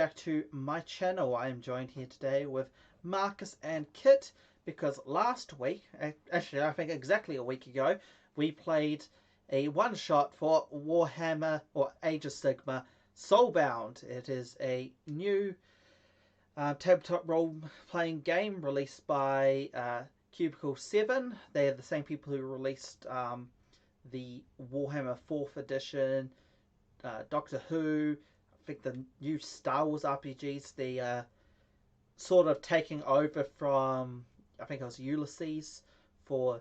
back to my channel. I am joined here today with Marcus and Kit because last week, actually I think exactly a week ago, we played a one-shot for Warhammer or Age of Sigmar Soulbound. It is a new tabletop role-playing game released by Cubicle 7. They are the same people who released the Warhammer 4th edition, Doctor Who, I think the new Star Wars RPGs, the sort of taking over from, I think it was Ulysses for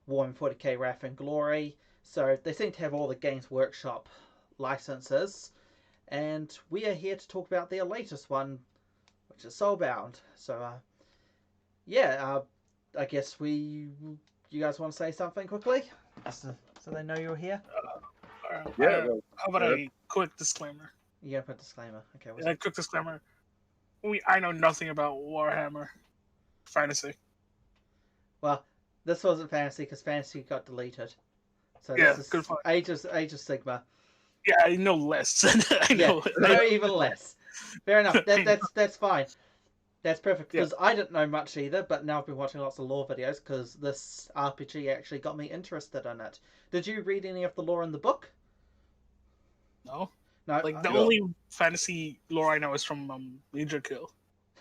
Warhammer 40k Wrath and Glory. So they seem to have all the Games Workshop licenses. And we are here to talk about their latest one, which is Soulbound. So, I guess you guys want to say something quickly? So they know you're here? How about a quick disclaimer? You gotta put a disclaimer. Okay. A quick disclaimer. I know nothing about Warhammer fantasy. Well, this wasn't fantasy because fantasy got deleted. So yeah, this is good point. Age of Sigmar. Yeah, I know less. I know even less. Fair enough. That's fine. That's perfect because I didn't know much either, but now I've been watching lots of lore videos because this RPG actually got me interested in it. Did you read any of the lore in the book? No. No. Like the only fantasy lore I know is from Major Kill.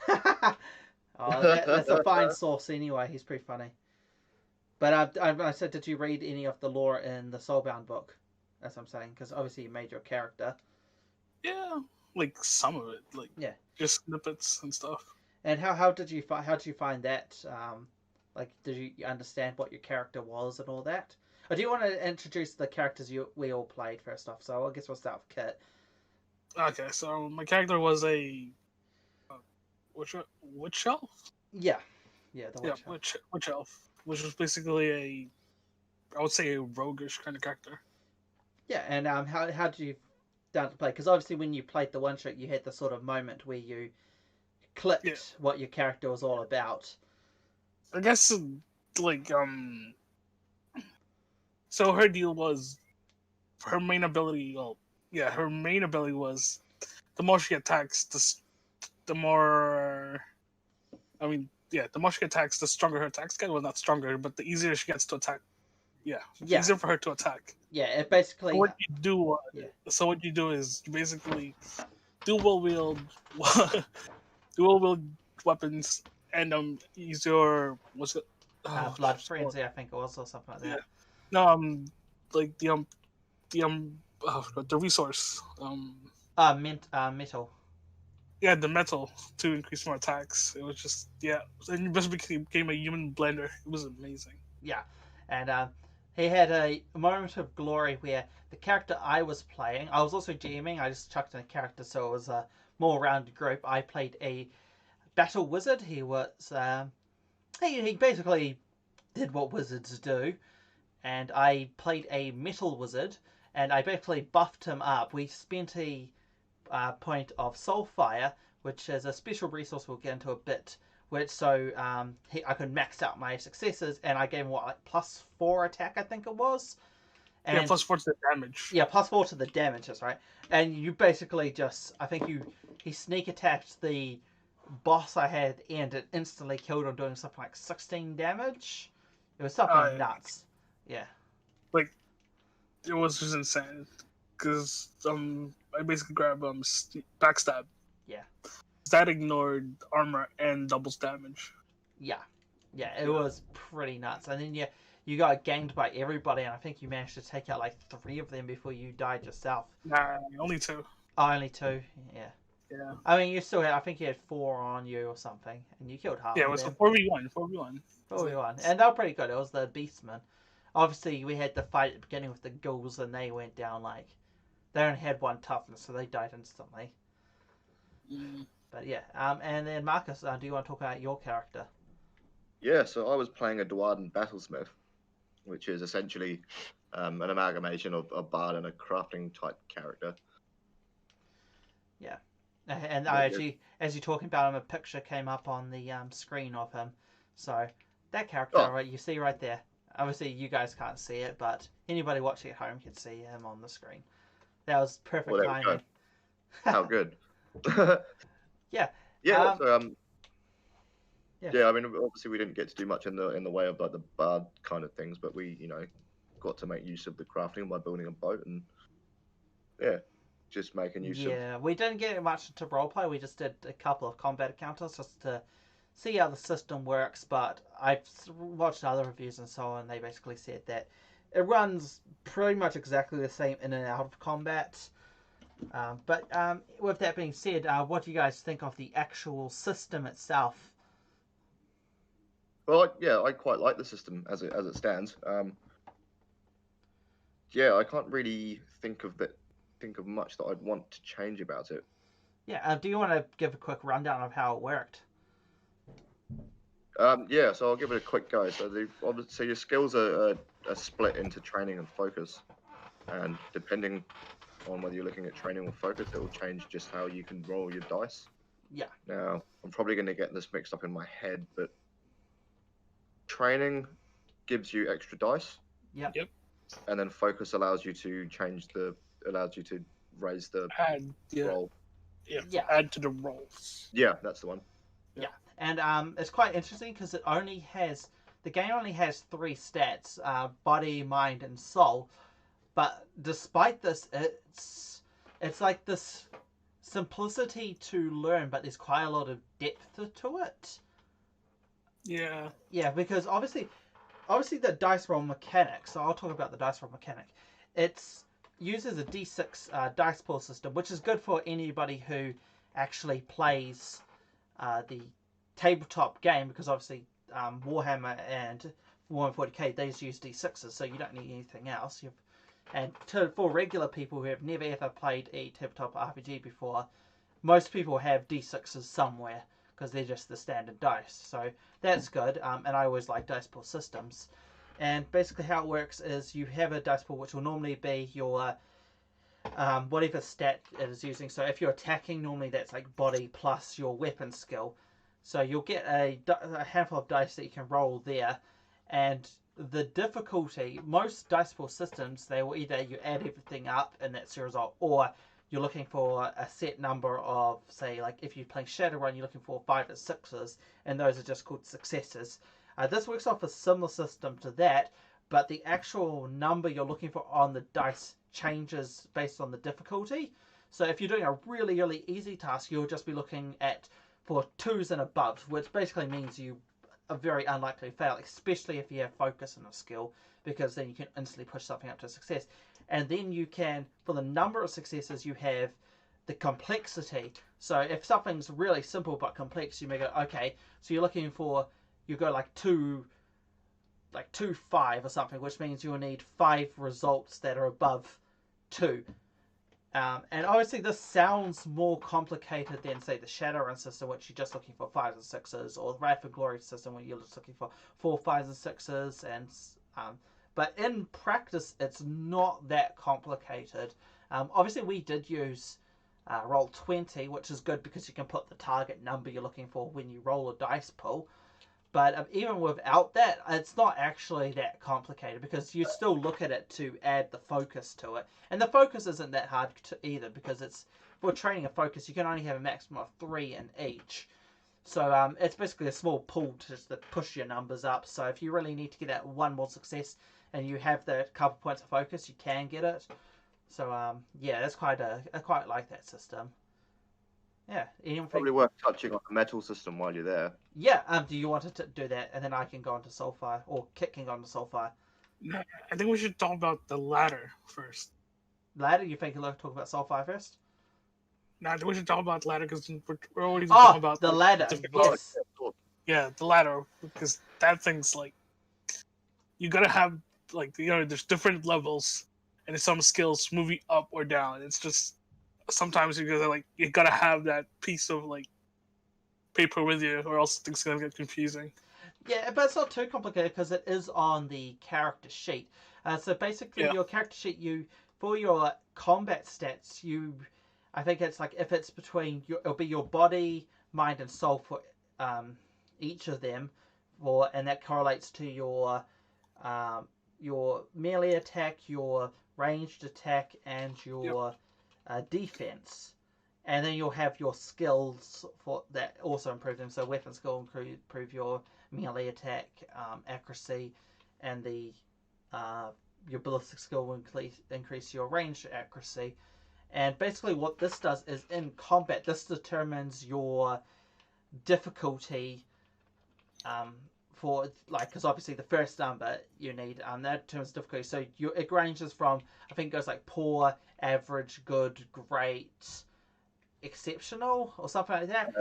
That's a fine source anyway. He's pretty funny. But I said, did you read any of the lore in the Soulbound book? That's what I'm saying, because obviously you made your character. Yeah, like some of it, like just snippets and stuff. And how did you find that? Like, did you understand what your character was and all that? Or do you want to introduce the characters we all played first off? So I guess we'll start with Kit. Okay, so my character was a witch elf. Yeah, the witch elf, which was basically I would say a roguish kind of character. Yeah, and how did you down to play? Because obviously when you played the one shot, you had the sort of moment where you clicked what your character was all about. I guess like so her deal was her main ability. Well, yeah, her main ability was the more she attacks, the more. I mean, yeah, the more she attacks, the stronger her attacks get. Well, not stronger, but the easier she gets to attack. Yeah, easier for her to attack. Yeah, it basically. So what you do? So what you do is you basically dual wield weapons and use your what's it? Blood frenzy, I think it was, or something like that. Yeah. No, like the resource. Metal. Yeah, the metal to increase more attacks. It was just and you just became a human blender. It was amazing. Yeah, and he had a moment of glory where the character I was playing, I was also GMing. I just chucked in a character, so it was a more rounded group. I played a battle wizard. He was he basically did what wizards do, and I played a metal wizard, and I basically buffed him up. We spent a point of Soulfire, which is a special resource we'll get into a bit, which I could max out my successes, and I gave him +4 attack, I think it was. And, +4 to the damage. Yeah, +4 to the damage, that's right. And you basically he sneak attacked the boss I had, and it instantly killed him, doing something like 16 damage. It was something nuts. Yeah. Like, it was just insane. Because I basically grabbed backstab. Yeah. That ignored armor and doubles damage. Yeah, it was pretty nuts. And then you got ganged by everybody, and I think you managed to take out like 3 of them before you died yourself. Nah, only 2. Oh, only 2. Yeah. Yeah. I mean, you still had. I think you had 4 on you or something, and you killed half. Yeah, it was a 4v1. 4v1, and they were pretty good. It was the Beastmen. Obviously, we had the fight at the beginning with the ghouls, and they went down like they only had 1 toughness, so they died instantly. Mm. But yeah, and then Marcus, do you want to talk about your character? Yeah, so I was playing a Dwarden battlesmith, which is essentially an amalgamation of a bard and a crafting type character. Yeah, and I actually, as you're talking about him, a picture came up on the screen of him. So that character, right, you see right there. Obviously, you guys can't see it, but anybody watching at home can see him on the screen. That was perfect timing. How good. Yeah. Yeah. Yeah. Yeah. I mean, obviously, we didn't get to do much in the way of like the bard kind of things, but we, got to make use of the crafting by building a boat and just making use of. Yeah, we didn't get much into roleplay. We just did a couple of combat encounters just to see how the system works. But I've watched other reviews and so on. They basically said that it runs pretty much exactly the same in and out of combat. But with that being said, what do you guys think of the actual system itself? Well, yeah, I quite like the system as it stands. Yeah, I can't really think of much that I'd want to change about it. Yeah, do you want to give a quick rundown of how it worked? Yeah, so I'll give it a quick go. So obviously your skills are split into training and focus, and depending on whether you're looking at training or focus, it will change just how you can roll your dice. Yeah. Now, I'm probably going to get this mixed up in my head, but training gives you extra dice. Yep. And then focus allows you to raise the roll. Yeah. Add to the rolls. Yeah, that's the one. Yeah. And it's quite interesting because the game only has 3 stats: body, mind, and soul. But despite this, it's like this simplicity to learn, but there's quite a lot of depth to it. Yeah. Yeah, because obviously the dice roll mechanic. So I'll talk about the dice roll mechanic. It uses a D6 dice pool system, which is good for anybody who actually plays the tabletop game, because obviously Warhammer and Warhammer 40k, they just use D6s, so you don't need anything else. For regular people who have never ever played a tabletop RPG before, most people have D6s somewhere because they're just the standard dice. So that's good, and I always like dice pool systems. And basically how it works is you have a dice pool which will normally be your whatever stat it is using. So if you're attacking, normally that's like body plus your weapon skill. So you'll get a handful of dice that you can roll there, and the difficulty, most dice pool systems, they will either you add everything up and that's your result, or you're looking for a set number of, say, like if you're playing Shadowrun, you're looking for 5 or 6s, and those are just called successes. This works off a similar system to that, but the actual number you're looking for on the dice changes based on the difficulty. So if you're doing a really, really easy task, you'll just be looking for 2s and above, which basically means you are very unlikely to fail, especially if you have focus in a skill, because then you can instantly push something up to success. And then you can, for the number of successes, you have the complexity. So if something's really simple but complex, you may go, okay, so you go like 2, 5 or something, which means you'll need 5 results that are above 2. And obviously this sounds more complicated than, say, the Shadowrun system, which you're just looking for 5s and 6s, or the Wrath and Glory system, where you're just looking for 4, 5s and 6s, and but in practice, it's not that complicated. Obviously, we did use Roll20, which is good because you can put the target number you're looking for when you roll a dice pool. But even without that, it's not actually that complicated, because you still look at it to add the focus to it. And the focus isn't that hard either, because for training a focus, you can only have a maximum of 3 in each. So it's basically a small pool to push your numbers up. So if you really need to get that one more success and you have the couple points of focus, you can get it. So yeah, that's I quite like that system. Yeah. Probably worth touching on the metal system while you're there. Yeah. Do you want to do that, and then I can go on to Soulfire, or Kit can go on to Soulfire? I think we should talk about the ladder first. Ladder? You think you'll talk about Soulfire first? No, I think we should talk about the ladder because we're already talking about the ladder. Yes. Yeah, the ladder, because that thing's like, you gotta have, like, there's different levels, and some skills move you up or down. It's just sometimes you gotta have that piece of like paper with you, or else things gonna get confusing. Yeah, but it's not too complicated because it is on the character sheet. So basically, your character sheet, for your combat stats, I think it's like if it's between it'll be your body, mind, and soul for each of them, and that correlates to your melee attack, your ranged attack, and your defense. and then you'll have your skills for that also improve them. So weapon skill improve your melee attack, accuracy, and the your ballistic skill will increase your range accuracy. And basically, what this does is in combat, this determines your difficulty. For like, because obviously the first number you need that determines difficulty. So it ranges from, I think it goes like poor, average, good, great, exceptional, or something like that.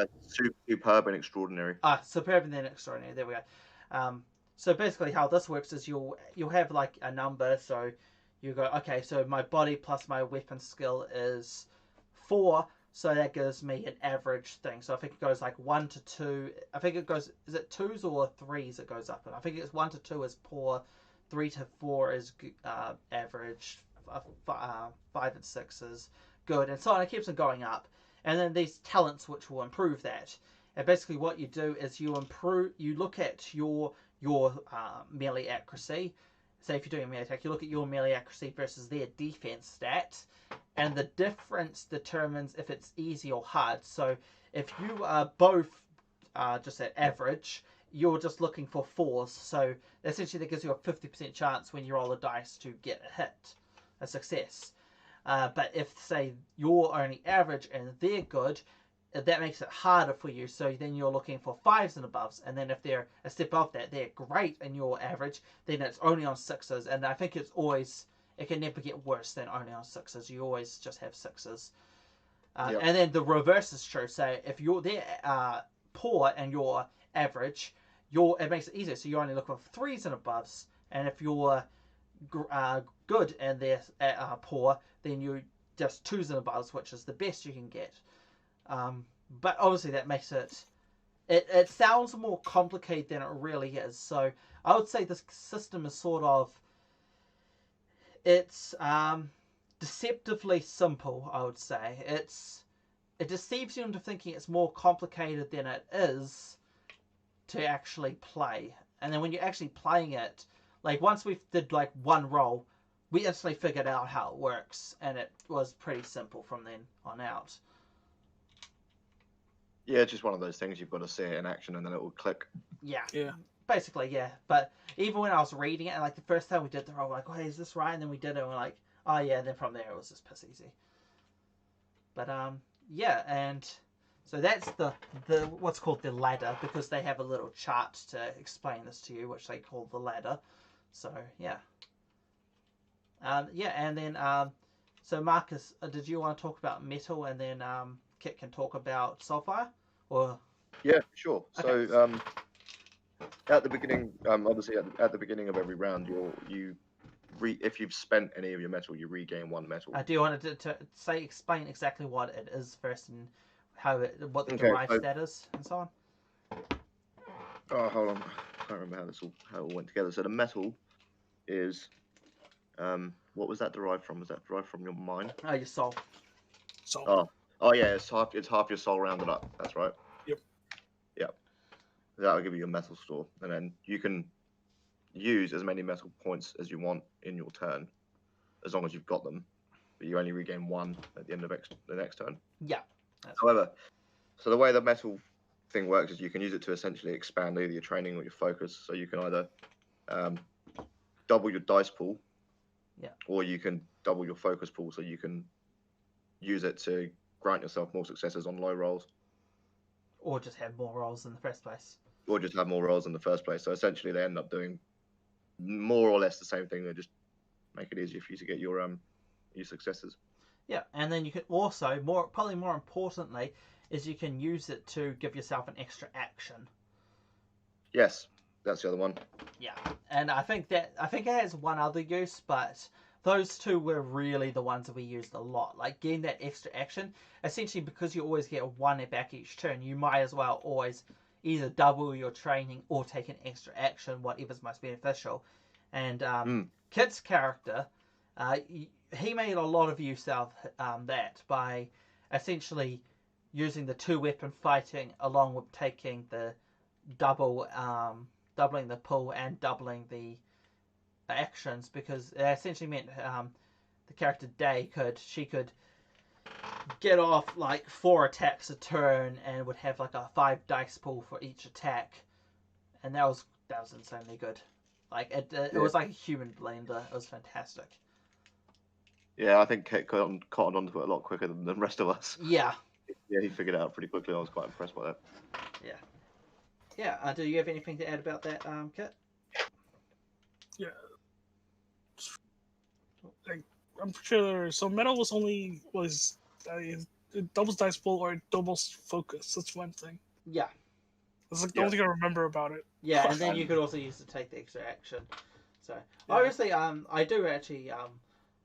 Superb and extraordinary. Superb and then extraordinary. There we go. So basically, how this works is you'll have like a number. So you go, okay, so my body plus my weapon skill is 4. So that gives me an average thing. So I think it goes like 1 to 2. I think it goes, is it 2s or 3s it goes up? And I think it's 1 to 2 is poor, 3 to 4 is average, 5 and 6 is good, and so on. It keeps on going up. And then these talents which will improve that. And basically what you do is you look at your melee accuracy. Say if you're doing a melee attack, you look at your melee accuracy versus their defense stat, and the difference determines if it's easy or hard. So if you are both just at average, you're just looking for 4s. So essentially that gives you a 50% chance when you roll a dice to get a hit, a success. But if, say, you're only average and they're good, that makes it harder for you. So then you're looking for 5s and above. And then if they're a step above that, they're great and you're average, then it's only on 6s. And I think it can never get worse than only on 6s. You always just have 6s. Yep. And then the reverse is true. So if they're poor and you're average, it makes it easier. So you're only looking for 3s and above. And if you're good and they're poor, then you just 2s and above, which is the best you can get. But obviously that makes it sounds more complicated than it really is. So I would say this system is sort of, it's deceptively simple. I would say it deceives you into thinking it's more complicated than it is to actually play. And then when you're actually playing it, like once we did like one roll, we instantly figured out how it works, and it was pretty simple from then on out. Yeah, it's just one of those things you've got to see it in action and then it will click. Yeah. Yeah. Basically, yeah. But even when I was reading it, and like the first time we did the roll, we're like, oh, is this right? And then we did it, and we're like, oh yeah. And then from there, it was just piss easy. But yeah, and so that's the what's called the ladder, because they have a little chart to explain this to you, which they call the ladder. So yeah. Yeah, and then so Marcus, did you want to talk about metal, and then Kit can talk about Soulfire, or? Yeah, sure. Okay. So at the beginning, obviously at the beginning of every round, if you've spent any of your metal, you regain 1 metal. Do you want to explain exactly what it is first, and what the Okay, derived stat is, and so on? Oh, hold on. I can't remember how it all went together. So the metal is, what was that derived from? Was that derived from your mind? Oh, your soul. So Oh yeah, it's half your soul rounded up. That's right. Yep. Yep. That'll give you your metal store, and then you can use as many metal points as you want in your turn, as long as you've got them. But you only regain 1 at the end of the next turn. Yeah. However, so the way the metal thing works is you can use it to essentially expand either your training or your focus. So you can either double your dice pool, yeah, or you can double your focus pool, so you can use it to grant yourself more successes on low rolls, or just have more rolls in the first place. Or just have more rolls in the first place. So essentially, they end up doing more or less the same thing. They just make it easier for you to get your successes. Yeah, and then you can also probably more importantly is you can use it to give yourself an extra action. Yes, that's the other one. Yeah, and I think it has one other use, but those two were really the ones that we used a lot. Like getting that extra action, essentially because you always get 1 back each turn, you might as well always either double your training or take an extra action, whatever's most beneficial. And Kit's character, he made a lot of use of that by essentially using the 2-weapon fighting along with taking the doubling the pull and doubling the actions, because it essentially meant the character Day could get off like 4 attacks a turn and would have like a 5 dice pool for each attack, and that was insanely good. Like it was like a human blender. It was fantastic. Yeah, I think Kit caught onto it a lot quicker than the rest of us. Yeah. Yeah, he figured it out pretty quickly. I was quite impressed by that. Yeah. Yeah. Do you have anything to add about that, Kit? Yeah. I'm pretty sure. So metal was doubles dice pool or doubles focus. That's one thing. Yeah. That's like the only thing I remember about it. Yeah, and then you could also use to take the extra action. So obviously, I do actually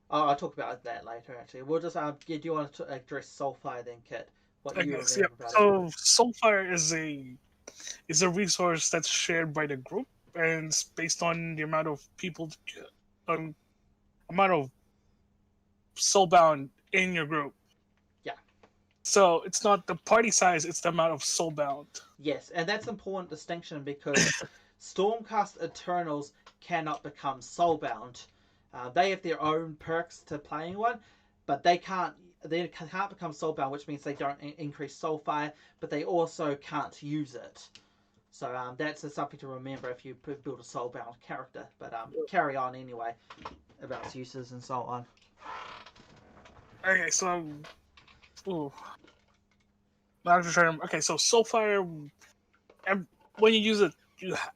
I'll talk about that later. Actually, we'll just do you want to address Soulfire then, Kit? What you remember about it? So Soulfire is a resource that's shared by the group, and it's based on the amount of people, amount of Soulbound in your group. Yeah. So it's not the party size; it's the amount of Soulbound. Yes, and that's an important distinction because Stormcast Eternals cannot become Soulbound. They have their own perks to playing one, but they can't become Soulbound, which means they don't increase Soulfire, but they also can't use it. So that's something to remember if you build a Soulbound character. But carry on anyway about its uses and so on. Okay, so I'm just trying to. Okay, so Soulfire, when you use it,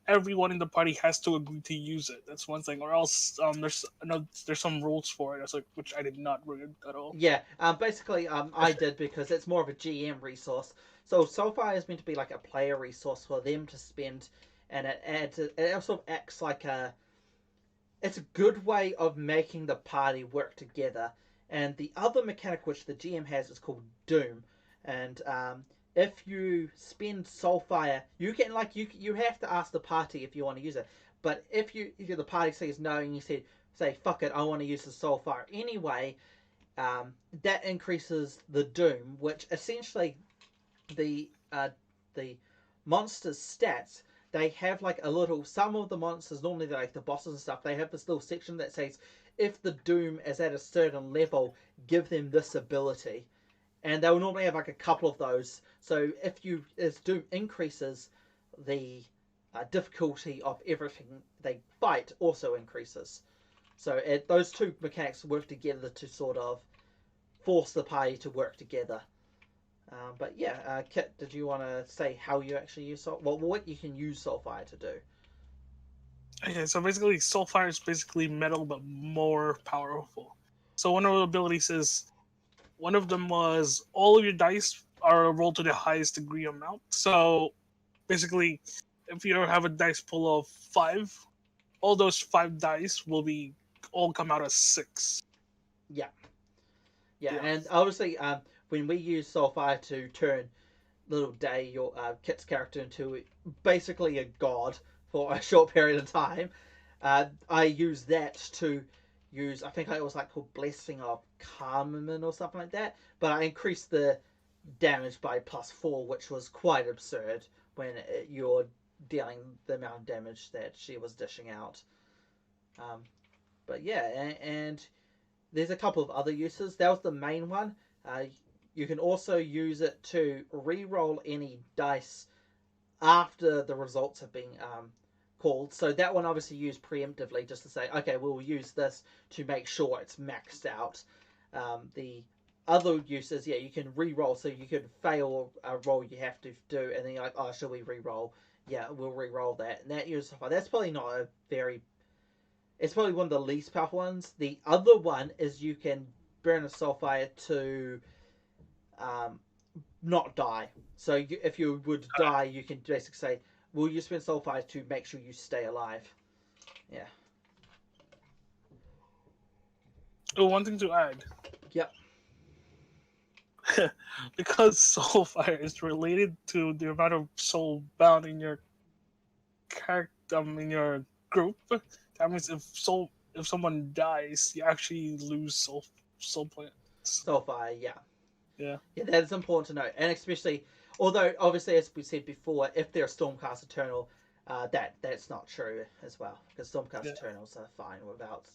everyone in the party has to agree to use it. That's one thing, or else there's some rules for it. That's like which I did not read at all. Yeah, basically, I did because it's more of a GM resource. So Soulfire is meant to be like a player resource for them to spend, and it also acts like it's a good way of making the party work together. And the other mechanic which the GM has is called Doom, and if you spend Soulfire, you can you have to ask the party if you want to use it. But if the party says no and you say fuck it, I want to use the Soulfire anyway, that increases the Doom, which essentially the monsters' stats. They have like a little. Some of the monsters, normally they're like the bosses and stuff, they have this little section that says if the Doom is at a certain level, give them this ability. And they will normally have like a couple of those. So as Doom increases, the difficulty of everything they fight also increases. So those two mechanics work together to sort of force the party to work together. But yeah, Kit, did you want to say how you actually use what you can use Soulfire to do? Okay, so basically, Soulfire is basically metal but more powerful. So one of the abilities is, one of them was all of your dice are rolled to the highest degree amount. So basically, if you have a dice pool of 5, all those 5 dice will all come out as 6. Yeah. And obviously, when we use Soulfire to turn little Day, your Kit's character, into basically a god for a short period of time, I use that to use. I think it was like called Blessing of Carmen or something like that. But I increased the damage by +4, which was quite absurd when you're dealing the amount of damage that she was dishing out. But yeah, and there's a couple of other uses. That was the main one. You can also use it to re-roll any dice after the results have been called. So that one obviously used preemptively, just to say, okay, we'll use this to make sure it's maxed out. The other uses, you can re-roll, so you could fail a roll you have to do, and then you're like, oh, should we re-roll? Yeah, we'll re-roll that. And that uses that's probably not a very. It's probably one of the least powerful ones. The other one is you can burn a Soulfire to not die. So if you would die, you can basically say, will you spend Soulfire to make sure you stay alive? Yeah. Oh, one thing to add. Yep. Because Soulfire is related to the amount of soul bound in your character, in your group, that means if someone dies, you actually lose soul points. Soulfire, yeah. Yeah, that is important to note, and especially, although obviously as we said before, if they're Stormcast Eternal, that's not true as well, because Stormcast Eternals are fine without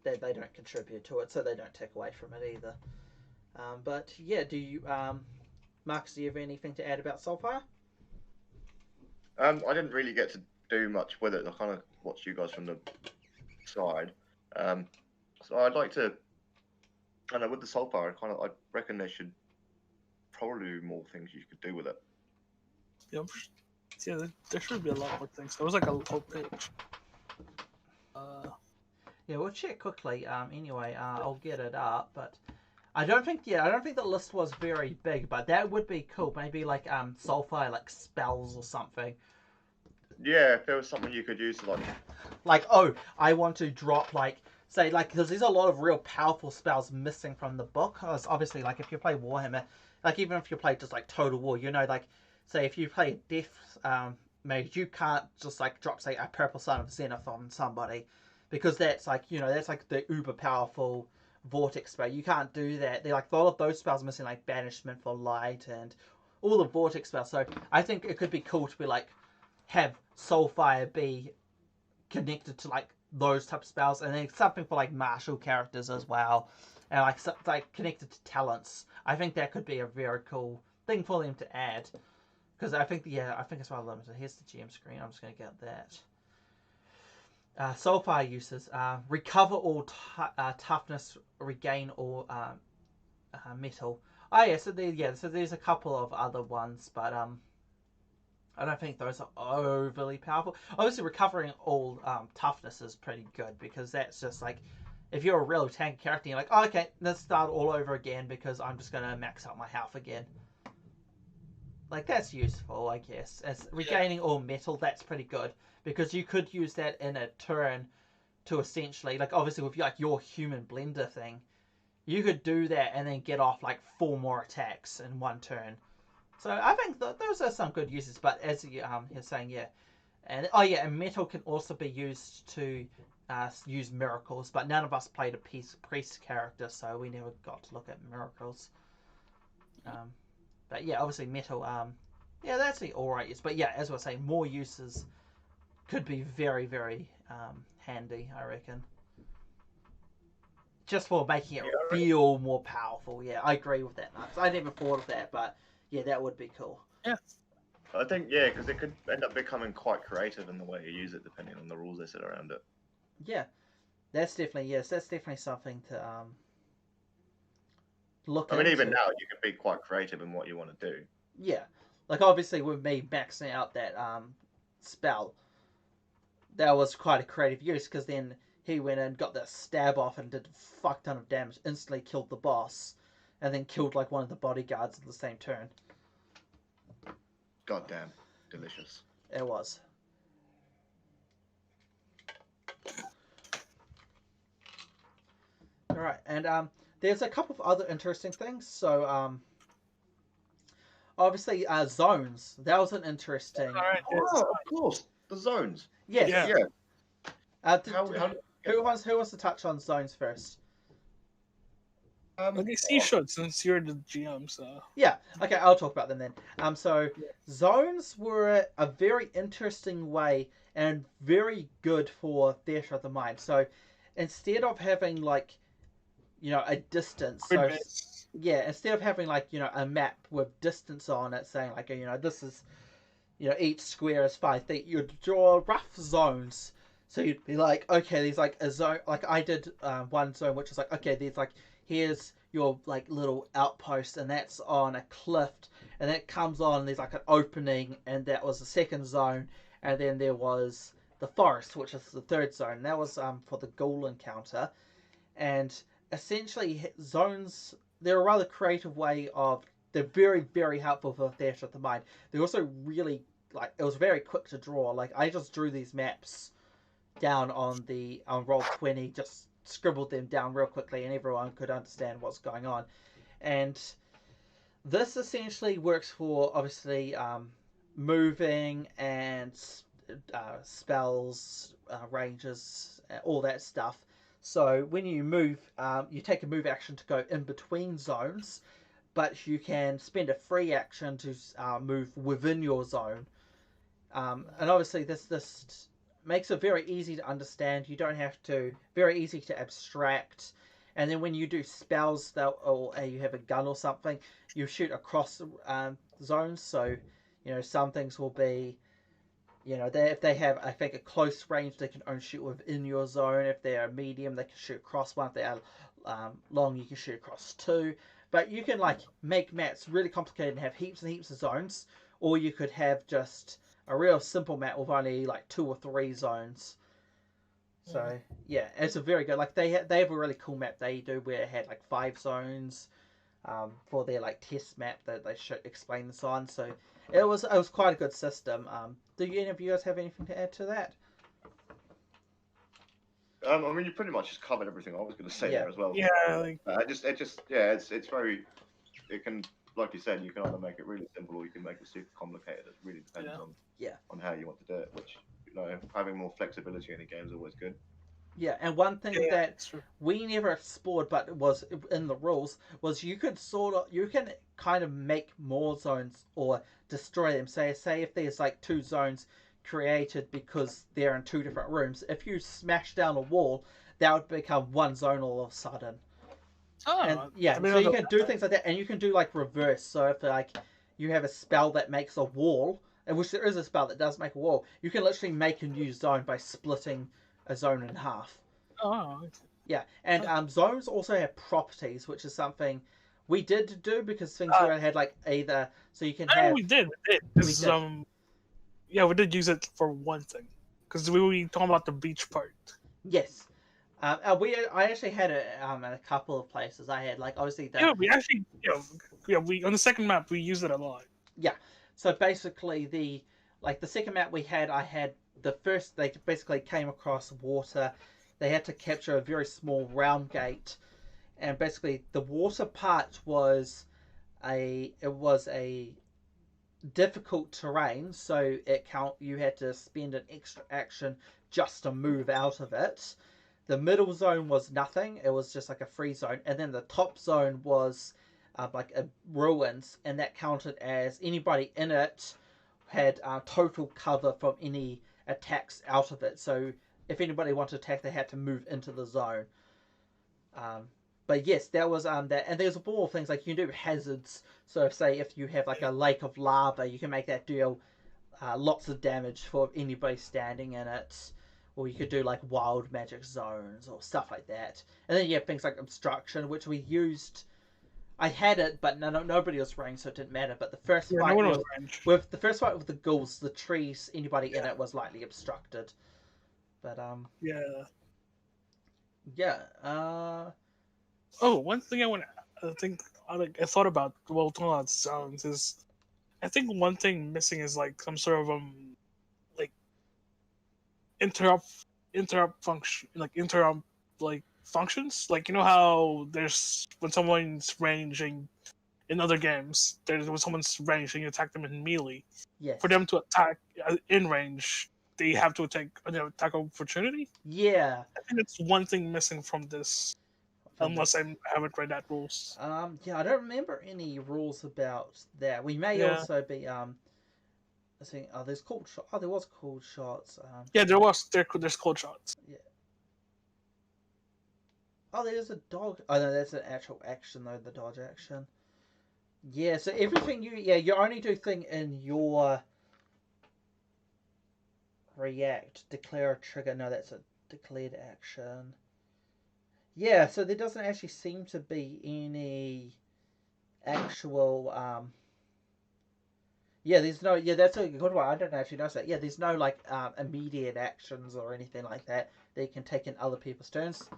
they don't contribute to it, so they don't take away from it either. But yeah, do you, Marcus, do you have anything to add about Soulfire? I didn't really get to do much with it. I kind of watched you guys from the side. So I'd like to. I know with the Soulfire, I reckon there should probably be more things you could do with it. Yeah, yeah, there should be a lot more things. There was like a whole page. Yeah, we'll check quickly. Anyway, I'll get it up, but I don't think the list was very big, but that would be cool. Maybe like Soulfire like spells or something. Yeah, if there was something you could use to Like, oh, I want to drop like say like because there's a lot of real powerful spells missing from the book. Because obviously, like if you play Warhammer, like even if you play just like Total War, you know, like say if you play Death Mage, you can't just like drop say a Purple Sun of Zenith on somebody because that's like that's like the uber powerful vortex spell. You can't do that. They're like a lot of those spells missing like Banishment for Light and all the vortex spells. So I think it could be cool to be like have Soulfire be connected to like those type of spells, and then something for like martial characters as well, and like connected to talents. I think that could be a very cool thing for them to add because I think it's rather limited. Here's the GM screen. I'm just going to get that. Soulfire uses recover all toughness, regain all metal. Oh yeah, so there's a couple of other ones, but I don't think those are overly powerful. Obviously, recovering all toughness is pretty good because that's just like if you're a real tank character, you're like, oh, okay, let's start all over again because I'm just gonna max out my health again. Like that's useful, I guess. As regaining all metal, that's pretty good because you could use that in a turn to essentially, like obviously with like your human blender thing, you could do that and then get off like 4 more attacks in one turn. So I think those are some good uses, but as you're saying, yeah, and and metal can also be used to use miracles, but none of us played a priest character, so we never got to look at miracles. But yeah, obviously metal, that's the alright use. But yeah, as we're saying, more uses could be very, very handy, I reckon. Just for making it feel more powerful. Yeah, I agree with that, Marcus. I never thought of that, but yeah, that would be cool. Yeah. I think, because it could end up becoming quite creative in the way you use it, depending on the rules they set around it. Yeah, that's definitely something to look into. I mean, even now, you can be quite creative in what you want to do. Yeah, like obviously with me maxing out that spell, that was quite a creative use because then he went and got the stab off and did a fuck ton of damage, instantly killed the boss, and then killed like one of the bodyguards at the same turn. Goddamn, delicious. It was. All right, and there's a couple of other interesting things. So obviously zones. That was an interesting. Oh, of course, the zones. Yes. Yeah. Who wants to touch on zones first? Okay, you should, since you're the GM, so... Yeah, okay, I'll talk about them then. So, zones were a very interesting way and very good for Theatre of the Mind. So, instead of having, like, a distance... instead of having, like, a map with distance on it, saying, like, this is... each square is 5 feet, you'd draw rough zones. So you'd be like, okay, there's, like, a zone... Like, I did one zone, which was like, okay, there's, like... Here's your like little outpost, and that's on a cliff, and it comes on. And there's like an opening, and that was the second zone, and then there was the forest, which is the third zone. And that was for the ghoul encounter, and essentially zones. They're a rather creative way of. They're very very helpful for Theatre of the Mind. They're also really like it was very quick to draw. Like I just drew these maps down on the Roll20, just scribbled them down real quickly and everyone could understand what's going on. And this essentially works for obviously moving and spells, ranges, all that stuff. So when you move, you take a move action to go in between zones, but you can spend a free action to move within your zone. And obviously this makes it very easy to understand. You don't have to, very easy to abstract, and then when you do spells, or you have a gun or something, you shoot across zones. So, some things will be, if they have, I think, a close range, they can only shoot within your zone. If they are medium, they can shoot across one. If they are long, you can shoot across two. But you can make maps really complicated and have heaps and heaps of zones, or you could have just a real simple map with only 2 or 3 zones. So yeah, it's a very good. They have a really cool map they do where it had 5 zones for their test map that they should explain this on. So it was quite a good system. Do any of you guys have anything to add to that? I mean, you pretty much just covered everything I was going to say there as well. Yeah, it's very. It can, like you said, you can either make it really simple or you can make it super complicated. It really depends on how you want to do it. Which having more flexibility in a game is always good. Yeah, and one thing that we never explored, but was in the rules, was you can kind of make more zones or destroy them. Say if there's 2 zones created because they're in 2 different rooms, if you smash down a wall, that would become 1 zone all of a sudden. So you can do things like that, and you can do reverse. So if you have a spell that makes a wall, and which there is a spell that does make a wall, you can literally make a new zone by splitting a zone in half. Oh. Yeah, and zones also have properties, which is something we did do because things had either so you can have. We did. We did use it for one thing because we were talking about the beach part. Yes. I actually had it in a couple of places. I had obviously we on the second map we used it a lot. Yeah, so basically the second map we had, I had the first, they basically came across water. They had to capture a very small round gate, and basically the water part was a difficult terrain, so you had to spend an extra action just to move out of it. The middle zone was nothing; it was just a free zone, and then the top zone was a ruins, and that counted as anybody in it had total cover from any attacks out of it. So if anybody wanted to attack, they had to move into the zone. But yes, that was that, and there's more things you can do hazards. So if you have a lake of lava, you can make that deal lots of damage for anybody standing in it. Or you could do wild magic zones or stuff like that. And then you have things like obstruction, which we used. I had it, but nobody was ranged, so it didn't matter. But the first fight with the ghouls, the trees, anybody in it was lightly obstructed. But one thing I thought about while talking about sounds is, I think one thing missing is some sort of interrupt function, functions. How there's when someone's ranging in other games, when someone's ranged and you attack them in melee. Yes. For them to attack in range, they have to attack opportunity. Yeah. I think that's one thing missing from this. Unless I haven't read that rules. I don't remember any rules about that. We may also be there's cold shot. Oh, there was cold shots. There's cold shots. Yeah. Oh, there's a dog. Oh no, that's an actual action though. The dodge action. Yeah. So everything you only do thing in your react, declare a trigger. No, that's a declared action. Yeah, so there doesn't actually seem to be any actual there's no that's a good one. I don't actually notice that. Yeah, there's no immediate actions or anything like that you can take in other people's turns.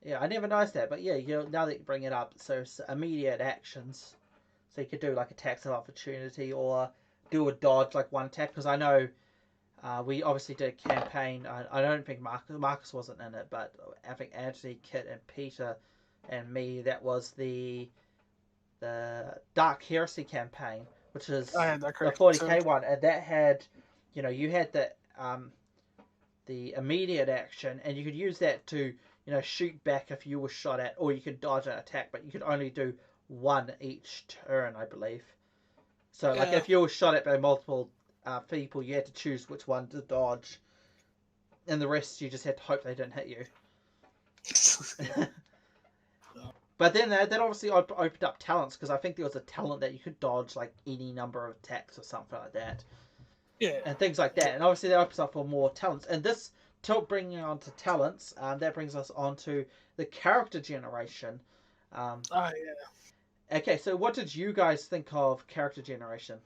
Yeah, I never noticed that, but now that you bring it up, so it's immediate actions. So you could do attacks of opportunity or do a dodge one attack, because I know we obviously did a campaign. I don't think Marcus wasn't in it, but I think Anthony, Kit, and Peter, and me. That was the Dark Heresy campaign, which is the 40k one, and that had, you had the immediate action, and you could use that to shoot back if you were shot at, or you could dodge an attack, but you could only do one each turn, I believe. So if you were shot at by multiple people, you had to choose which one to dodge, and the rest you just had to hope they didn't hit you. But then that obviously opened up talents, because I think there was a talent that you could dodge like any number of attacks or something like that, Yeah. and things like that. And obviously that opens up for more talents. And this, bringing on to talents, that brings us on to the character generation. Yeah. Okay, so what did you guys think of character generation?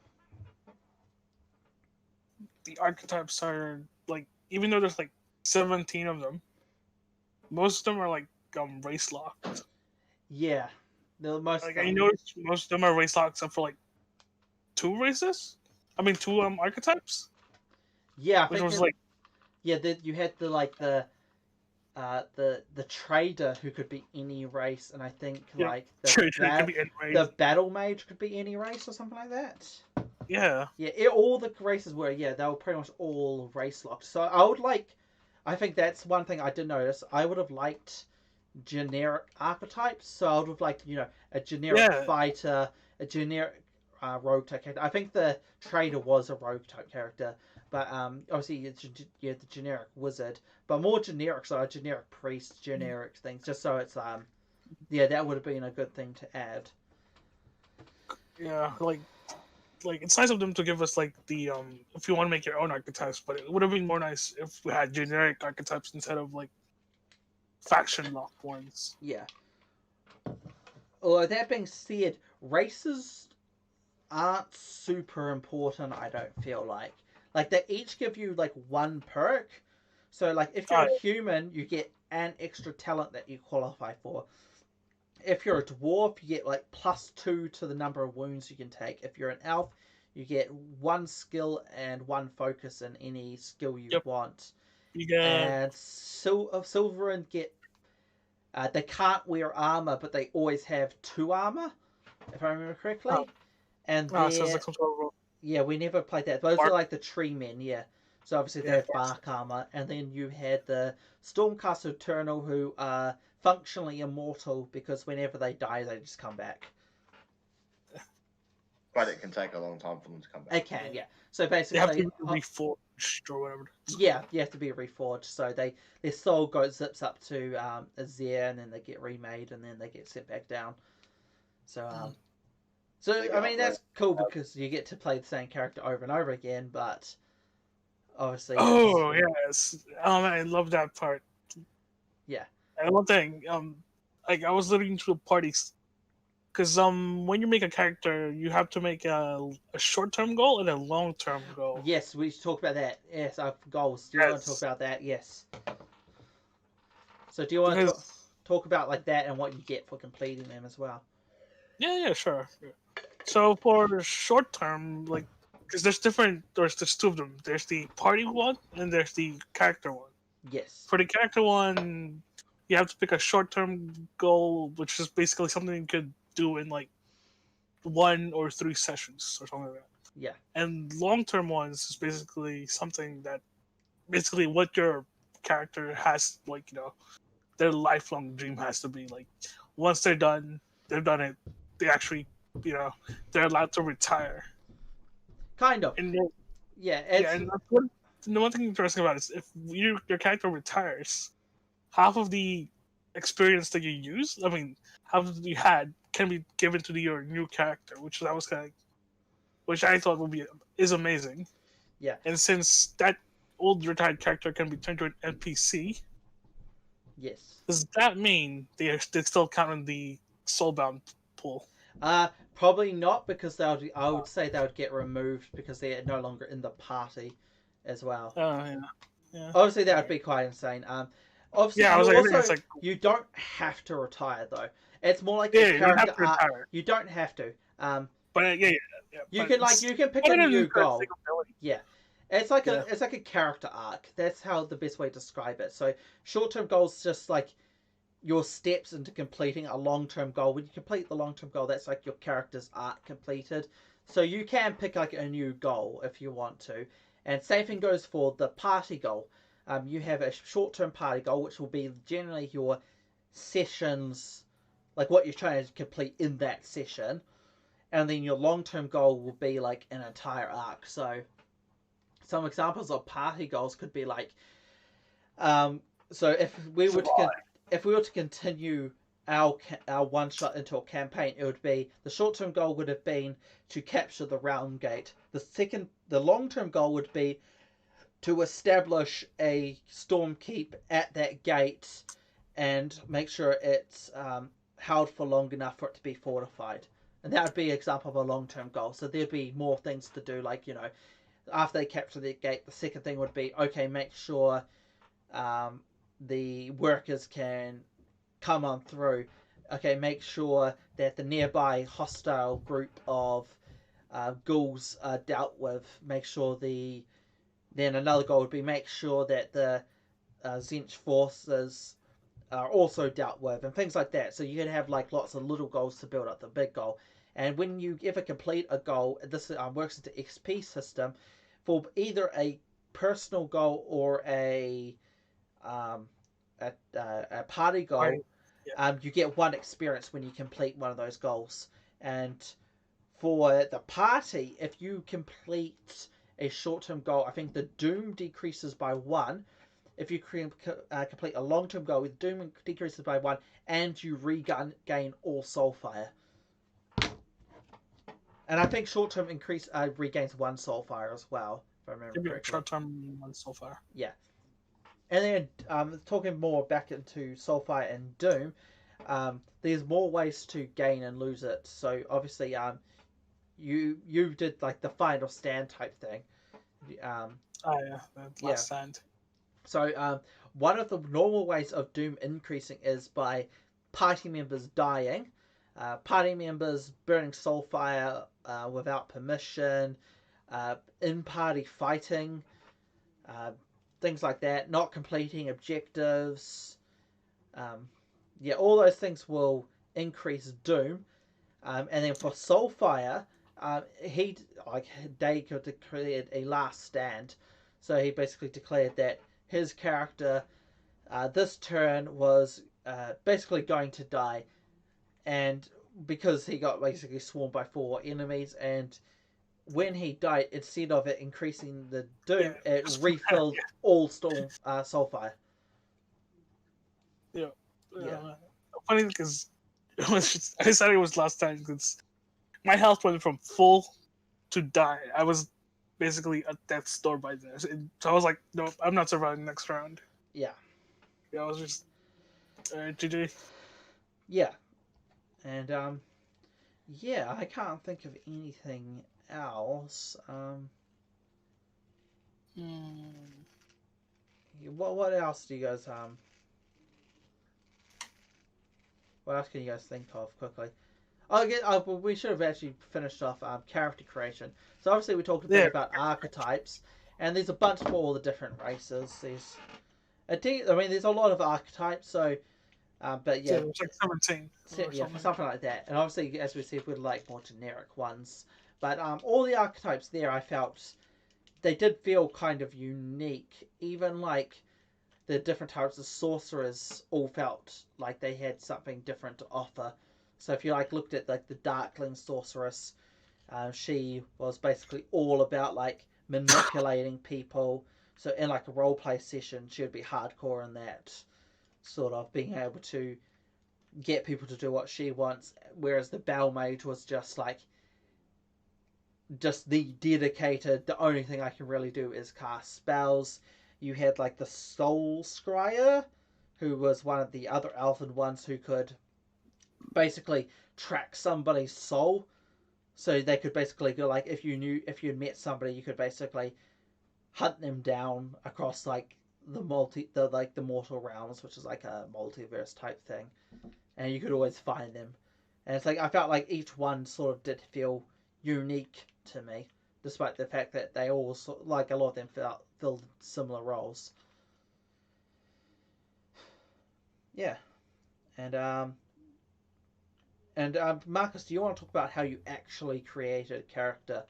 The archetypes are like, even though there's like 17 of them, most of them are like race locked. Yeah, the most. Like I noticed most of them are race locked except for like 2 races. I mean 2 archetypes. Yeah, I which think was like you had the trader, who could be any race, and I think like the battle mage could be any race or something like that. Yeah. Yeah, all the races were, they were pretty much all race locked. So I think that's one thing I did notice. I would have liked generic archetypes. So I would have liked, a generic fighter, a generic rogue type character. I think the trader was a rogue type character, but obviously the generic wizard, but more generic, so a generic priest, generic things, just so it's that would have been a good thing to add. Yeah, like it's nice of them to give us like the if you want to make your own archetypes, but it would have been more nice if we had generic archetypes instead of like faction locked ones. Yeah. Although that being said, races aren't super important, I don't feel like. Like, they each give you like one perk. So like if you're a human, you get an extra talent that you qualify for. If you're a dwarf, you get like +2 to the number of wounds you can take. If you're an elf, you get 1 skill and 1 focus in any skill you want. And Silverin get they can't wear armor, but they always have 2 armor, if I remember correctly. And so we never played that. Those are like the tree men, So obviously they have bark armor. And then you had the Stormcast Eternal, who are functionally immortal, because whenever they die, they just come back. But it can take a long time for them to come back. It can, yeah. So basically, they have to be reforged or whatever. Yeah, you have to be reforged. So their soul zips up to Azir, and then they get remade, and then they get sent back down. So I mean, that's cool because you get to play the same character over and over again, but obviously. Oh yes, man, I love that part. Yeah. And one thing, like I was looking through parties, because when you make a character, you have to make a short-term goal and a long-term goal. Yes, we should talk about that. Yes, our goals. Do you want to talk about that? Yes. So do you want to talk about like that and what you get for completing them as well? Yeah, sure. So for short-term, like, because there's 2 of them. There's the party one and there's the character one. Yes. For the character one, you have to pick a short-term goal, which is basically something you could do in like 1 or 3 sessions or something like that. Yeah. And long-term ones is basically something that what your character has, like, their lifelong dream has to be like, once they've done it, they actually, they're allowed to retire. Kind of. And and the one thing interesting about it is if your character retires, half of the experience that you use, I mean, half of that you had, can be given to your new character, which I thought is amazing. Yeah. And since that old retired character can be turned to an NPC, yes, does that mean they still count in the Soulbound pool? Probably not, because I would say they would get removed because they're no longer in the party as well. Yeah. Obviously, that would be quite insane. Obviously, you don't have to retire though. It's more like a character arc. You don't have to. But you can pick a new goal. Yeah. It's like a character arc. That's how the best way to describe it. So short-term goals just like your steps into completing a long-term goal. When you complete the long-term goal, that's like your character's arc completed. So you can pick like a new goal if you want to. And same thing goes for the party goal. You have a short-term party goal, which will be generally your sessions, like what you're trying to complete in that session. And then your long-term goal will be like an entire arc. So some examples of party goals could be like, so if we were to continue our one shot into a campaign, it would be the short term goal would have been to capture the realm gate. The long term goal would be to establish a storm keep at that gate and make sure it's held for long enough for it to be fortified. And that would be an example of a long term goal. So there'd be more things to do, like, after they capture the gate, the second thing would be, okay, make sure the workers can come on through. Okay, make sure that the nearby hostile group of ghouls are dealt with. Make sure then another goal would be make sure that the Zinch forces are also dealt with, and things like that. So you can have like lots of little goals to build up the big goal. And when you ever complete a goal, this works into XP system for either a personal goal or um, a party goal. Right. Yeah. You get one experience when you complete one of those goals. And for the party, if you complete a short-term goal, I think the doom decreases by 1. If you complete a long-term goal, with doom decreases by 1, and you regain all soul fire. And I think short-term regains 1 soul fire as well, if I remember correctly. Short-term one so far. Yeah. And then talking more back into Soulfire and Doom, there's more ways to gain and lose it. So obviously, you did like the final stand type thing. Oh yeah, the last stand. So one of the normal ways of Doom increasing is by party members dying, party members burning Soulfire without permission, in-party fighting, things like that, not completing objectives. All those things will increase Doom. And then for Soulfire, they declared a last stand. So he basically declared that his character this turn was basically going to die. And because he got basically swarmed by 4 enemies, and when he died, instead of it increasing the Doom, it refilled all Soulfire. Yeah. Funny because I said it was last time because my health went from full to die. I was basically at death's door by then. So I was like, no, I'm not surviving next round. Yeah. Yeah, I was just GG. Yeah. And I can't think of anything else. What else do you guys what else can you guys think of quickly? We should have actually finished off character creation. So obviously we talked a bit about archetypes, and there's a bunch for all the different races. There's a lot of archetypes. So, but yeah, it's like 17. Something like that. And obviously, as we said, we'd like more generic ones. But all the archetypes there, I felt they did feel kind of unique. Even like the different types of sorcerers all felt like they had something different to offer. So if you looked at like the Darkling sorceress, she was basically all about like manipulating people. So in like a roleplay session, she would be hardcore in that, sort of being able to get people to do what she wants. Whereas the Bell Mage was just the dedicated, the only thing I can really do is cast spells. You had like the Soul Scryer, who was one of the other elven ones who could basically track somebody's soul. So they could basically go like, if you met somebody, you could basically hunt them down across like the mortal realms, which is like a multiverse type thing, and you could always find them. And it's like I felt like each one sort of did feel unique to me, despite the fact that they all like a lot of them filled similar roles. Yeah, and Marcus, do you want to talk about how you actually created a character?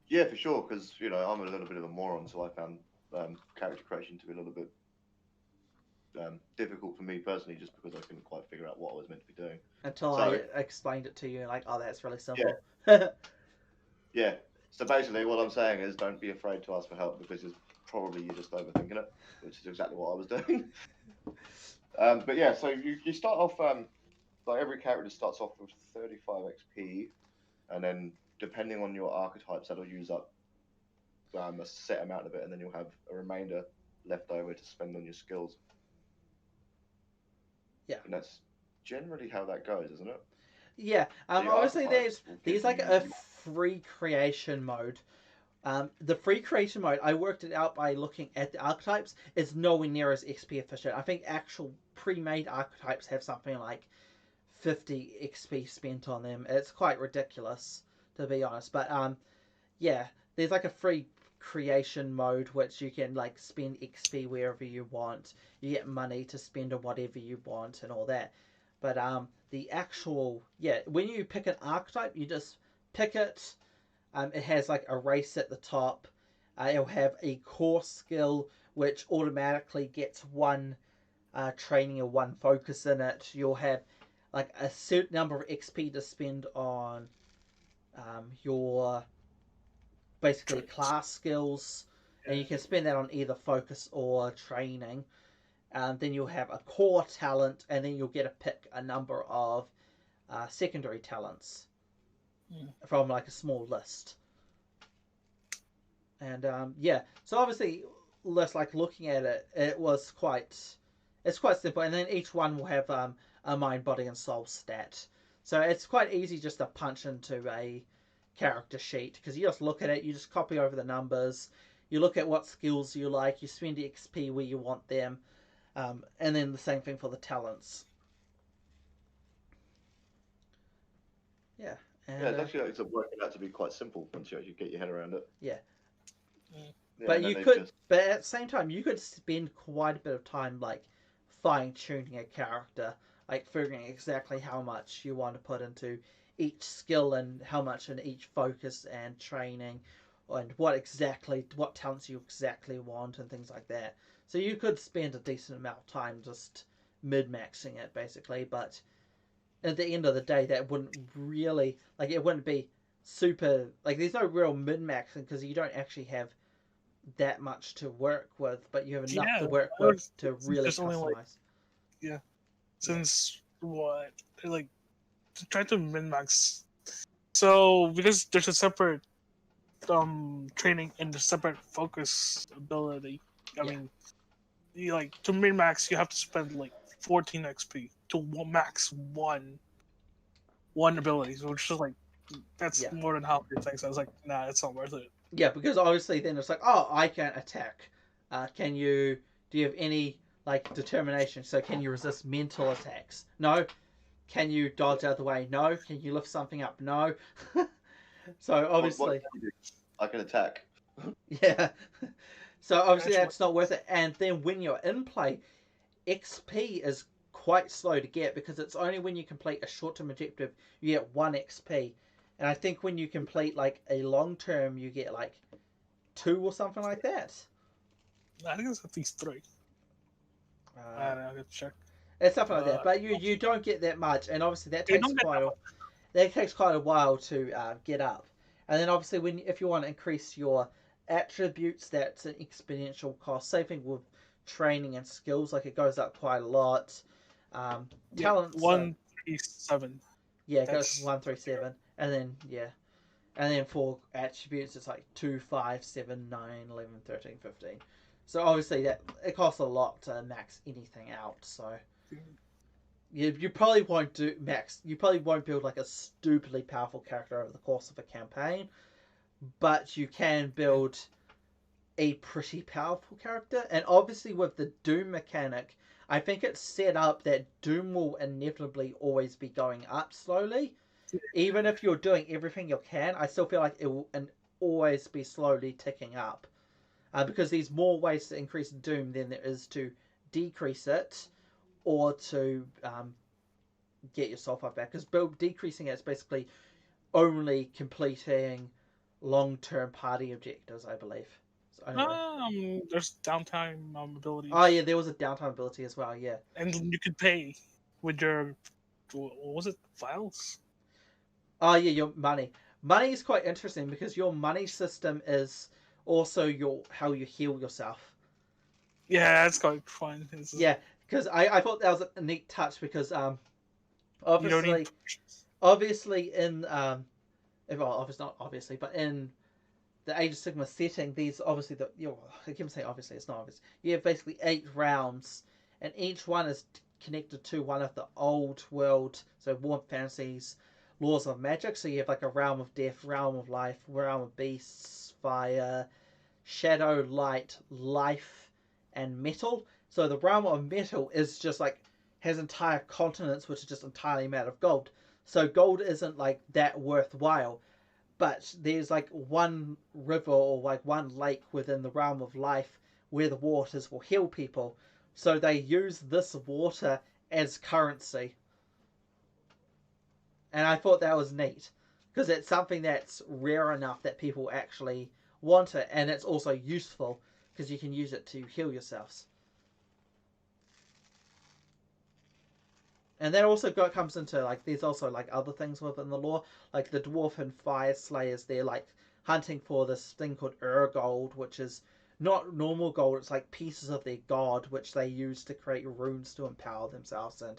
Yeah, for sure, because I'm a little bit of a moron, so I found character creation to be a little bit difficult for me personally, just because I couldn't quite figure out what I was meant to be doing. Until I explained it to you, like, oh, that's really simple. Yeah. So basically, what I'm saying is, don't be afraid to ask for help, because you're just overthinking it, which is exactly what I was doing. But yeah, so you start off like every character starts off with 35 XP, and then depending on your archetypes, that'll use up a set amount of it, and then you'll have a remainder left over to spend on your skills. Yeah. And that's generally how that goes, isn't it? Yeah. The Obviously, archetypes will there's give like a you. free creation mode. The free creation mode, I worked it out by looking at the archetypes. It's nowhere near as XP efficient. I think actual pre-made archetypes have something like 50 XP spent on them. It's quite ridiculous, to be honest. But yeah, there's like a free creation mode which you can like spend XP wherever you want. You get money to spend on whatever you want and all that. But the actual when you pick an archetype, you just pick it. It has like a race at the top. It'll have a core skill which automatically gets one training or one focus in it. You'll have like a certain number of XP to spend on your basically class skills, and you can spend that on either focus or training. Then you'll have a core talent, and then you'll get to pick a number of secondary talents from like a small list. And so obviously, less like looking at it, it's quite simple. And then each one will have a mind, body, and soul stat. So it's quite easy just to punch into a character sheet because you just look at it, you just copy over the numbers, you look at what skills you like, you spend the XP where you want them, and then the same thing for the talents. Yeah. And, Yeah, it's actually it's working out to be quite simple once you actually get your head around it. Yeah. Yeah, but you could, but at the same time, you could spend quite a bit of time like fine tuning a character, like figuring exactly how much you want to put into each skill and how much in each focus and training, and what talents you exactly want and things like that. So you could spend a decent amount of time just mid maxing it basically, but at the end of the day, that wouldn't really it wouldn't be super like there's no real mid maxing because you don't actually have that much to work with, but you have enough to work with to really customize. Since what like try to min max. So because there's a separate training and a separate focus ability. I mean, to min max you have to spend like 14 XP to max one ability, which is like that's more than half your thing. So I was like, nah, it's not worth it. Yeah, because obviously then it's like, oh, I can attack. Do you have any like determination? So can you resist mental attacks? No. Can you dodge out of the way? No. Can you lift something up? No. So obviously, I can attack. Yeah. So obviously that's not worth it. And then when you're in play, XP is quite slow to get because it's only when you complete a short-term objective you get 1 XP. And I think when you complete like a long term, you get like 2 or something like that. I think it's at least 3. I don't know, I have to check. It's something like that, but you don't get that much, and obviously that takes quite a while to get up. And then obviously if you want to increase your attributes, that's an exponential cost. Same thing with training and skills, like it goes up quite a lot. Talents 137. Yeah, it goes 137. And then for attributes it's like 2, 5, 7, 9, 11, 13, 15. So obviously that it costs a lot to max anything out. So you probably won't build like a stupidly powerful character over the course of a campaign, but you can build a pretty powerful character. And obviously with the Doom mechanic, I think it's set up that Doom will inevitably always be going up slowly. Even if you're doing everything you can, I still feel like it will always be slowly ticking up. Because there's more ways to increase Doom than there is to decrease it or to get yourself up back. Because decreasing it is basically only completing long-term party objectives, I believe. There's downtime abilities. Oh yeah, there was a downtime ability as well. Yeah, and you could pay with your what was it, files? Oh yeah, your money. Money is quite interesting because your money system is also how you heal yourself. Yeah, that's quite fun. Yeah, because I thought that was a neat touch because You don't need obviously in well, obviously not obviously, but in the Age of Sigma setting, these obviously I can say obviously it's not obvious. You have basically 8 realms, and each one is connected to one of the old world, so warm fantasies, laws of magic. So you have like a realm of death, realm of life, realm of beasts, fire, shadow, light, life, and metal. So the realm of metal is just like has entire continents which are just entirely made of gold. So gold isn't like that worthwhile, but there's like one river or like one lake within the realm of life where the waters will heal people. So they use this water as currency. And I thought that was neat because it's something that's rare enough that people actually want it, and it's also useful because you can use it to heal yourselves. And that also comes into like there's also like other things within the lore, like the dwarf and fire slayers. They're like hunting for this thing called gold, which is not normal gold. It's like pieces of their god, which they use to create runes to empower themselves. And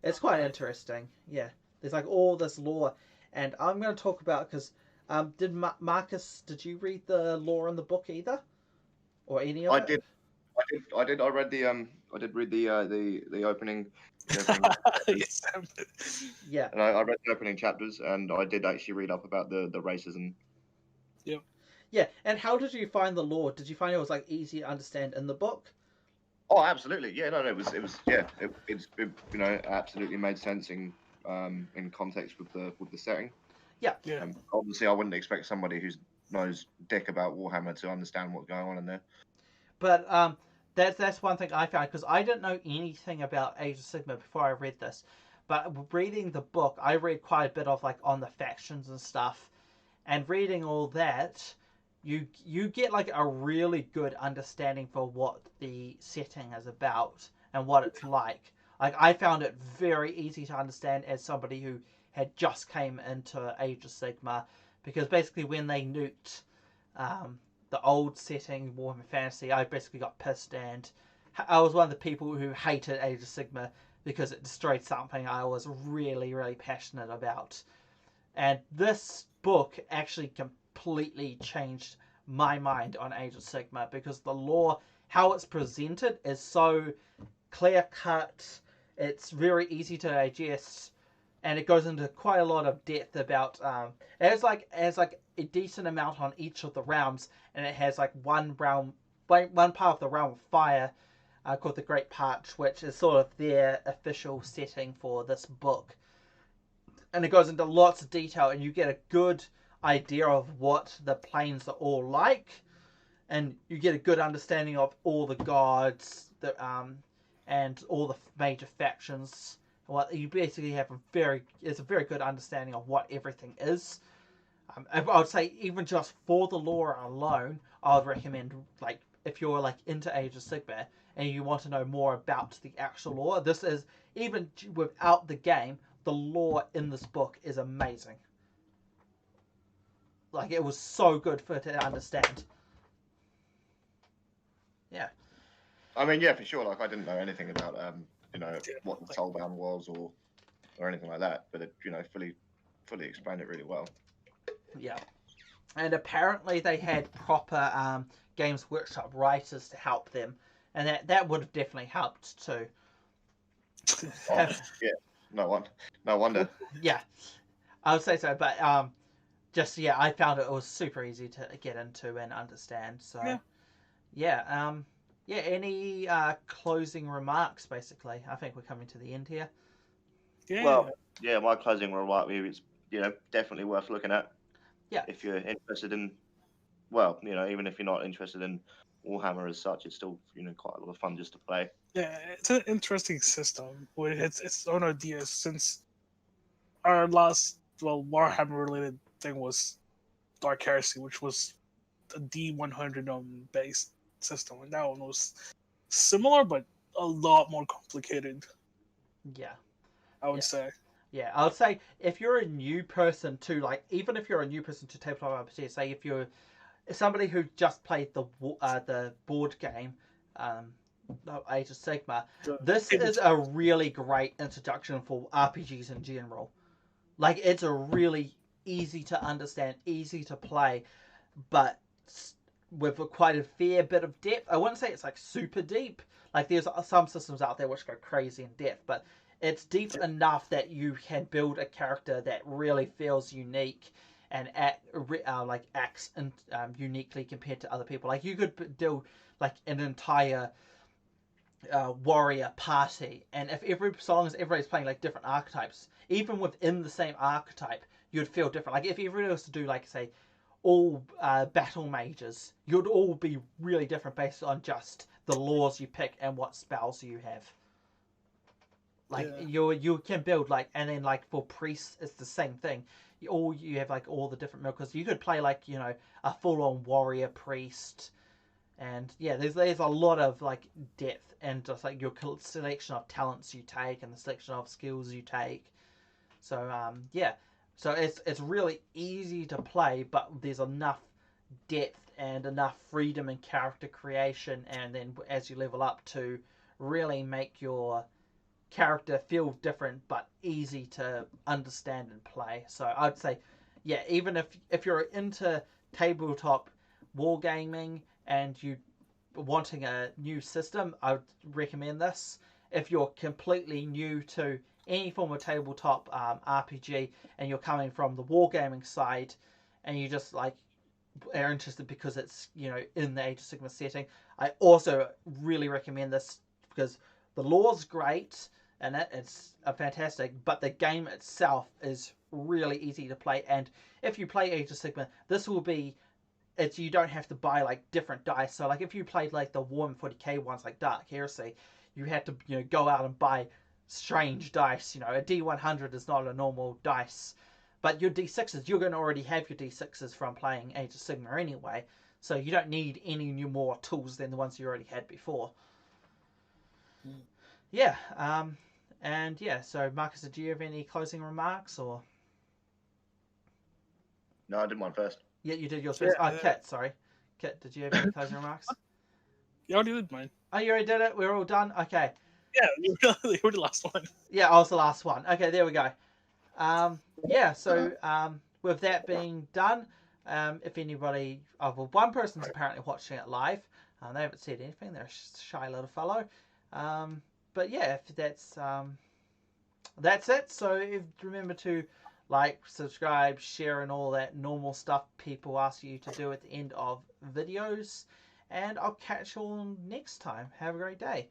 it's quite interesting. Yeah, there's like all this lore, and I'm going to talk about because did Marcus? Did you read the lore in the book either, or any of I it? did. I did. I read the I did read the opening. The opening yes. Yeah. and I read the opening chapters, and I did actually read up about the races and. Yeah, and how did you find the lore? Did you find it was like easy to understand in the book? Oh, absolutely. Yeah, no, it was yeah, it you know absolutely made sense in context with the setting. Yeah. Yeah. Obviously, I wouldn't expect somebody who knows dick about Warhammer to understand what's going on in there. But that's one thing I found because I didn't know anything about Age of Sigma before I read this. But reading the book, I read quite a bit of like on the factions and stuff, and reading all that, you get like a really good understanding for what the setting is about and what it's like. Like I found it very easy to understand as somebody who had just came into Age of Sigma, because basically when they nuked um, the old setting Warhammer Fantasy, I basically got pissed, and I was one of the people who hated Age of Sigma because it destroyed something I was really, really passionate about. And this book actually completely changed my mind on Age of Sigma because the lore, how it's presented, is so clear cut. It's very easy to digest, and it goes into quite a lot of depth about. It has like a decent amount on each of the realms, and it has like one part of the realm of fire, called the Great Parch, which is sort of their official setting for this book. And it goes into lots of detail, and you get a good idea of what the planes are all like, and you get a good understanding of all the gods, and all the major factions. What you basically have it's a very good understanding of what everything is. I would say even just for the lore alone, I would recommend like if you're like into Age of Sigmar and you want to know more about the actual lore. This is even without the game, the lore in this book is amazing. Like it was so good for it to understand. Yeah. I mean, yeah, for sure. Like, I didn't know anything about you know, Yeah. what the Soulbound was or anything like that, but it, you know, fully explained it really well. Yeah. And apparently they had proper Games Workshop writers to help them, and that would have definitely helped too. Oh, yeah, no wonder. Yeah, I would say so, but just yeah, I found it was super easy to get into and understand. So yeah. Any closing remarks? Basically, I think we're coming to the end here. Yeah. Well, yeah, my closing remark here is, you know, definitely worth looking at. Yeah. If you're interested in, well, you know, even if you're not interested in Warhammer as such, it's still, you know, quite a lot of fun just to play. Yeah, it's an interesting system with its own ideas. Since our last Warhammer related thing was Dark Heresy, which was a D100 based system, and that one was similar but a lot more complicated. Yeah. I would say. Yeah, I would say if you're a new person to like, even if you're a new person to tabletop RPG, say if you're somebody who just played the board game, Age of Sigmar, The this table is a really great introduction for RPGs in general. Like, it's a really easy to understand, easy to play, but with quite a fair bit of depth. I wouldn't say it's like super deep. Like, there's some systems out there which go crazy in depth, but it's deep enough that you can build a character that really feels unique and acts uniquely compared to other people. Like, you could do like an entire warrior party, and if every so long as everybody's playing like different archetypes, even within the same archetype, you'd feel different. Like, if everybody was to do like, say, all battle mages, you'd all be really different based on just the laws you pick and what spells you have. Like, you can build like, and then like for priests it's the same thing. You have like all the different because you could play like, you know, a full on warrior priest. And yeah, there's a lot of like depth and just like your selection of talents you take and the selection of skills you take. So yeah, so it's really easy to play, but there's enough depth and enough freedom in character creation, and then as you level up to really make your character feel different but easy to understand and play. So I'd say, yeah, even if you're into tabletop wargaming and you wanting a new system, I would recommend this. If you're completely new to any form of tabletop RPG and you're coming from the wargaming side and you just like are interested because it's, you know, in the Age of Sigmar setting, I also really recommend this because the lore's great and it's fantastic, but the game itself is really easy to play. And if you play Age of Sigmar, this will be you don't have to buy like different dice. So like if you played like the Warm 40k ones like Dark Heresy, you had to, you know, go out and buy strange dice. You know, a D100 is not a normal dice, but your D6s, you're going to already have your D6s from playing Age of Sigmar anyway. So you don't need any new more tools than the ones you already had before. Yeah. And yeah. So Marcus, did you have any closing remarks or? No, I did mine first. Yeah, you did yours first. Kit, sorry. Kit, did you have any closing remarks? You already did mine. Oh, you already did it? We're all done? Okay. Yeah, you were the last one. Yeah, I was the last one. Okay, there we go. Yeah, so with that being done, if anybody... Oh, well, one person's apparently watching it live. They haven't said anything. They're a shy little fellow. But yeah, if that's it. So remember to like, subscribe, share, and all that normal stuff people ask you to do at the end of videos. And I'll catch you all next time. Have a great day.